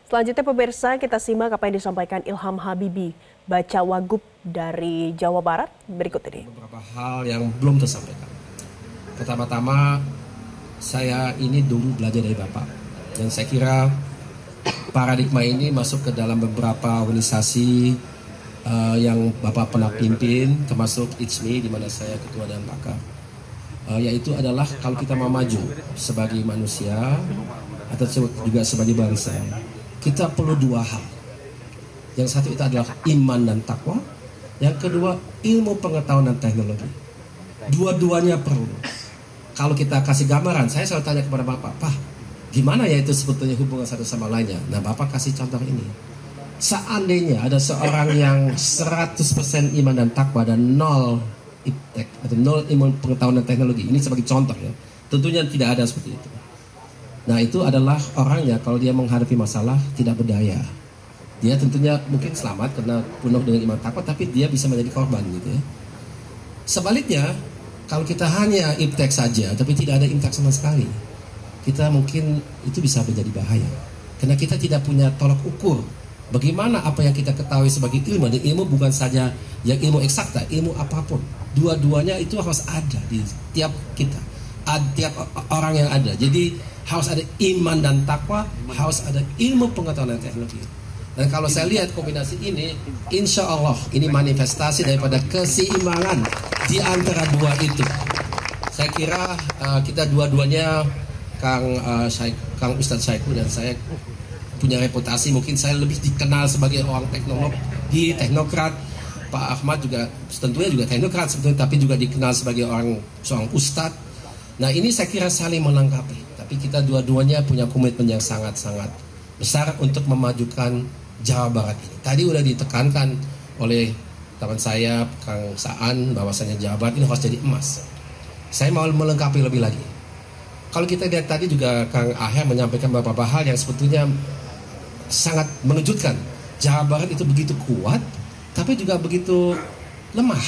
Selanjutnya pemirsa, kita simak apa yang disampaikan Ilham Habibie, baca wagub dari Jawa Barat berikut ini. Beberapa hal yang belum tersampaikan. Pertama-tama, saya ini dulu belajar dari Bapak. Dan saya kira paradigma ini masuk ke dalam beberapa organisasi yang Bapak pernah pimpin, termasuk ICMI, di mana saya ketua dan pakar. Yaitu adalah kalau kita mau maju sebagai manusia atau juga sebagai bangsa, kita perlu dua hal. Yang satu itu adalah iman dan takwa. Yang kedua, ilmu pengetahuan dan teknologi. Dua-duanya perlu. Kalau kita kasih gambaran, saya selalu tanya kepada Bapak, Pak, gimana ya itu sebetulnya hubungan satu sama lainnya? Nah, Bapak kasih contoh ini. Seandainya ada seorang yang 100% iman dan takwa dan nol iptek atau nol ilmu pengetahuan dan teknologi, ini sebagai contoh ya, tentunya tidak ada seperti itu. Nah, itu adalah orangnya kalau dia menghadapi masalah tidak berdaya. Dia tentunya mungkin selamat karena penuh dengan iman takwa, tapi dia bisa menjadi korban gitu ya. Sebaliknya, kalau kita hanya iptek saja tapi tidak ada imtak sama sekali, kita mungkin itu bisa menjadi bahaya. Karena kita tidak punya tolak ukur bagaimana apa yang kita ketahui sebagai ilmu. Dan ilmu bukan saja yang ilmu eksakta, ilmu apapun. Dua-duanya itu harus ada di tiap kita, tiap orang yang ada. Jadi harus ada iman dan takwa, harus ada ilmu pengetahuan dan teknologi. Dan kalau saya lihat kombinasi ini, insya Allah ini manifestasi daripada keseimbangan di antara dua itu. Saya kira kita dua-duanya, Kang Ustadz Syahiku dan saya punya reputasi, mungkin saya lebih dikenal sebagai orang teknologi, teknokrat. Pak Ahmad juga tentunya juga teknokrat sebetulnya, tapi juga dikenal sebagai seorang ustadz. Nah, ini saya kira saling melengkapi. Tapi kita dua-duanya punya komitmen yang sangat-sangat besar untuk memajukan Jawa Barat ini. Tadi udah ditekankan oleh teman saya, Kang Saan, bahwasanya Jawa Barat ini harus jadi emas. Saya mau melengkapi lebih lagi. Kalau kita lihat tadi juga Kang Aher menyampaikan beberapa hal yang sebetulnya sangat mengejutkan. Jawa Barat itu begitu kuat, tapi juga begitu lemah.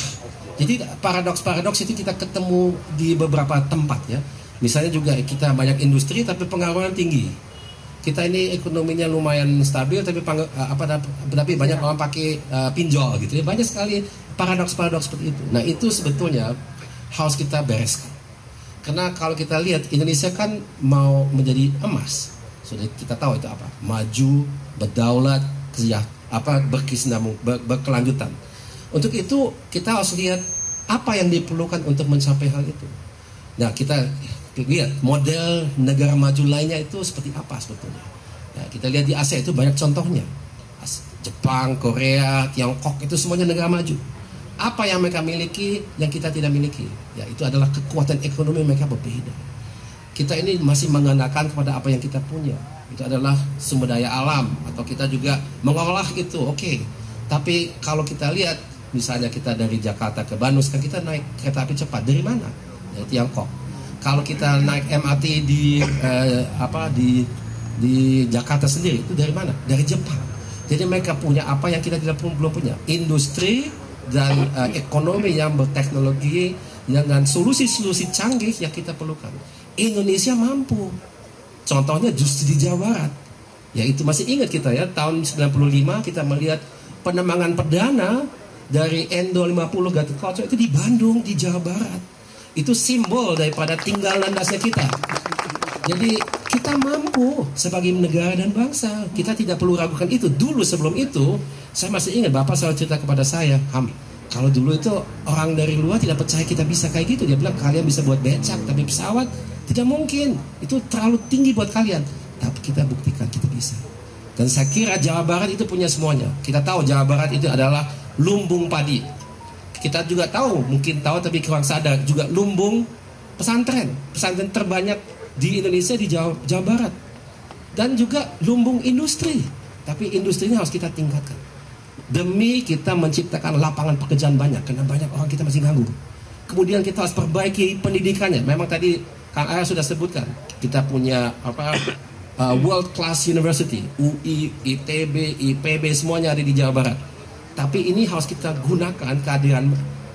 Jadi paradoks-paradoks itu kita ketemu di beberapa tempat ya. Misalnya juga kita banyak industri tapi pengangguran tinggi. Kita ini ekonominya lumayan stabil tapi banyak orang pakai pinjol gitu ya. Banyak sekali paradoks-paradoks seperti itu. Nah, itu sebetulnya harus kita bereskan. Karena kalau kita lihat Indonesia kan mau menjadi emas. Sudah kita tahu itu apa? Maju, berdaulat, berkelanjutan. Untuk itu kita harus lihat apa yang diperlukan untuk mencapai hal itu. Nah, kita lihat model negara maju lainnya itu seperti apa sebetulnya. Nah, kita lihat di Asia itu banyak contohnya. Jepang, Korea, Tiongkok itu semuanya negara maju. Apa yang mereka miliki yang kita tidak miliki? Ya, itu adalah kekuatan ekonomi mereka berbeda. Kita ini masih mengandalkan kepada apa yang kita punya. Itu adalah sumber daya alam, atau kita juga mengolah itu, oke. Tapi kalau kita lihat, misalnya kita dari Jakarta ke Bandung, kan kita naik kereta api cepat. Dari mana? Dari Tiongkok. Kalau kita naik MRT di Jakarta sendiri, itu dari mana? Dari Jepang. Jadi mereka punya apa yang kita belum punya. Industri dan ekonomi yang berteknologi dengan solusi-solusi canggih yang kita perlukan. Indonesia mampu. Contohnya justru di Jawa Barat. Ya, itu masih ingat kita ya, tahun 95 kita melihat penebangan perdana dari Endo 50 Gatotkaca itu di Bandung, di Jawa Barat. Itu simbol daripada tinggal landasnya kita. Jadi kita mampu sebagai negara dan bangsa. Kita tidak perlu ragukan itu. Dulu sebelum itu, saya masih ingat Bapak selalu cerita kepada saya, kalau dulu itu orang dari luar tidak percaya kita bisa kayak gitu. Dia bilang kalian bisa buat becak, tapi pesawat tidak mungkin. Itu terlalu tinggi buat kalian. Tapi kita buktikan kita bisa. Dan saya kira Jawa Barat itu punya semuanya. Kita tahu Jawa Barat itu adalah lumbung padi. Kita juga tahu, mungkin tahu tapi kurang sadar, juga lumbung pesantren. Pesantren terbanyak di Indonesia di Jawa Barat. Dan juga lumbung industri. Tapi industrinya harus kita tingkatkan. Demi kita menciptakan lapangan pekerjaan banyak, karena banyak orang kita masih nganggur. Kemudian kita harus perbaiki pendidikannya. Memang tadi Kang Ayah sudah sebutkan, kita punya world class university, UI, ITB, IPB, semuanya ada di Jawa Barat. Tapi ini harus kita gunakan kehadiran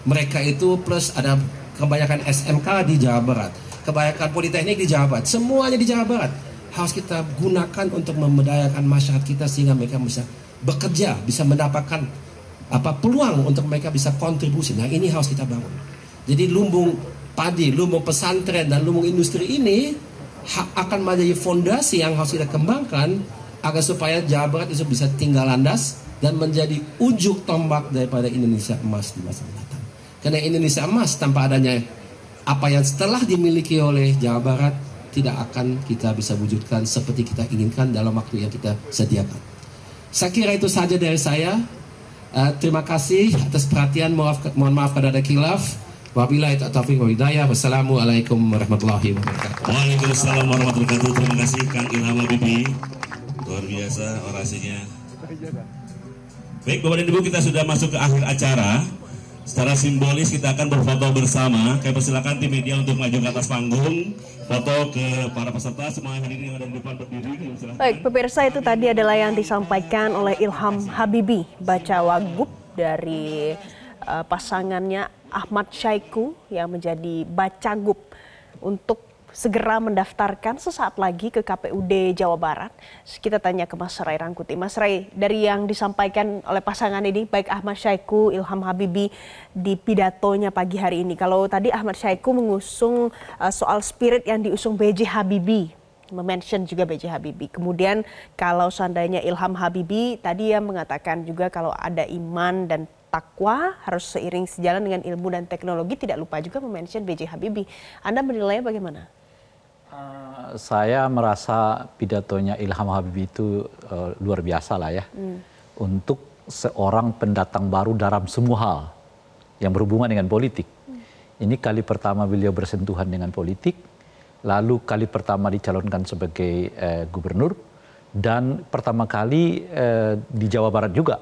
mereka itu, plus ada kebanyakan SMK di Jawa Barat, kebanyakan politeknik di Jawa Barat, semuanya di Jawa Barat. harus kita gunakan untuk memberdayakan masyarakat kita sehingga mereka bisa bekerja, bisa mendapatkan peluang untuk mereka bisa kontribusi. Nah, ini harus kita bangun. Jadi lumbung padi, lumbung pesantren dan lumbung industri ini akan menjadi fondasi yang harus kita kembangkan agar supaya Jawa Barat itu bisa tinggal landas dan menjadi ujung tombak daripada Indonesia emas di masa mendatang. Karena Indonesia emas tanpa adanya apa yang setelah dimiliki oleh Jawa Barat tidak akan kita bisa wujudkan seperti kita inginkan dalam waktu yang kita sediakan. Saya kira itu saja dari saya. Terima kasih atas perhatian. Mohon maaf kalau ada khilaf. Wabillahi taufiq wal hidayah. Wassalamualaikum warahmatullahi wabarakatuh. Waalaikumsalam warahmatullahi wabarakatuh. Terima kasih Kang Ilham Habibie. Luar biasa orasinya. Baik Bapak dan Ibu, kita sudah masuk ke akhir acara. Secara simbolis kita akan berfoto bersama. Kami persilakan tim media untuk maju ke atas panggung. Foto ke para peserta, semua hadirin yang ada di depan berdiri. Baik, pemirsa, itu tadi adalah yang disampaikan oleh Ilham Habibie, Bacawagup dari pasangannya Ahmad Syaiqo yang menjadi Bacagup untuk segera mendaftarkan sesaat lagi ke KPUD Jawa Barat. Kita tanya ke Mas Ray Rangkuti. Mas Ray, dari yang disampaikan oleh pasangan ini, baik Ahmad Syaiqo, Ilham Habibie di pidatonya pagi hari ini. Kalau tadi Ahmad Syaiqo mengusung soal spirit yang diusung B.J. Habibie, mention juga B.J. Habibie. Kemudian kalau seandainya Ilham Habibie, tadi yang mengatakan juga kalau ada iman dan takwa harus seiring sejalan dengan ilmu dan teknologi, tidak lupa juga mention B.J. Habibie. Anda menilainya bagaimana? Saya merasa pidatonya Ilham Habibie itu luar biasa lah ya. Untuk seorang pendatang baru dalam semua hal yang berhubungan dengan politik. Ini kali pertama beliau bersentuhan dengan politik, lalu kali pertama dicalonkan sebagai gubernur, dan pertama kali di Jawa Barat juga.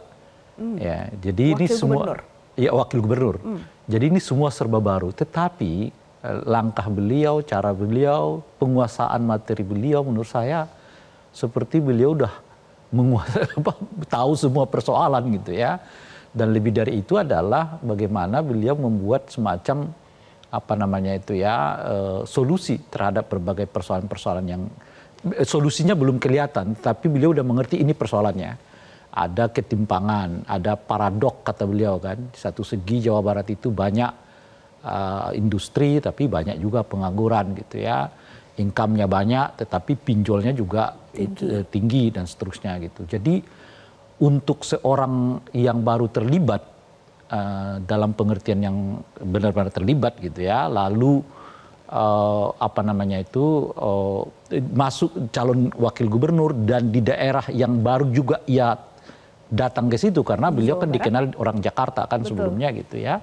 Ya, jadi wakil ini semua gubernur. Ya, wakil gubernur. Jadi ini semua serba baru, tetapi langkah beliau, cara beliau, penguasaan materi beliau menurut saya seperti beliau udah tahu semua persoalan gitu ya. Dan lebih dari itu adalah bagaimana beliau membuat semacam solusi terhadap berbagai persoalan-persoalan yang solusinya belum kelihatan, tapi beliau udah mengerti ini persoalannya. Ada ketimpangan, ada paradok kata beliau kan. Di satu segi Jawa Barat itu banyak industri tapi banyak juga pengangguran gitu ya, income-nya banyak tetapi pinjolnya juga tinggi dan seterusnya gitu. Jadi untuk seorang yang baru terlibat dalam pengertian yang benar-benar terlibat gitu ya, lalu masuk calon wakil gubernur dan di daerah yang baru juga ia datang ke situ karena beliau kan dikenal orang Jakarta kan sebelumnya gitu ya.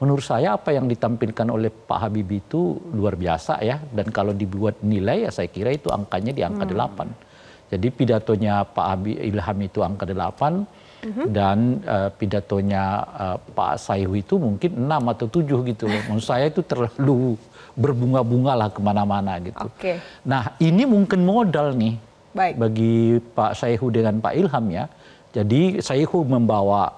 Menurut saya apa yang ditampilkan oleh Pak Habibie itu luar biasa ya. Dan kalau dibuat nilai ya saya kira itu angkanya di angka 8. Jadi pidatonya Pak Ilham itu angka 8. Dan pidatonya Pak Syaiqo itu mungkin 6 atau 7 gitu loh. Menurut saya itu terlalu berbunga-bunga lah kemana-mana gitu. Nah ini mungkin modal nih bagi Pak Syaiqo dengan Pak Ilham ya. Jadi Syaiqo membawa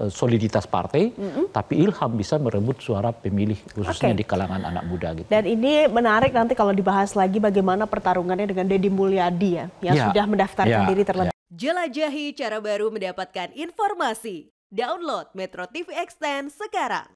soliditas partai, tapi Ilham bisa merebut suara pemilih khususnya di kalangan anak muda gitu. Dan ini menarik nanti kalau dibahas lagi bagaimana pertarungannya dengan Deddy Mulyadi yang sudah mendaftarkan diri terlebih. Jelajahi cara baru mendapatkan informasi. Download Metro TV Extend sekarang.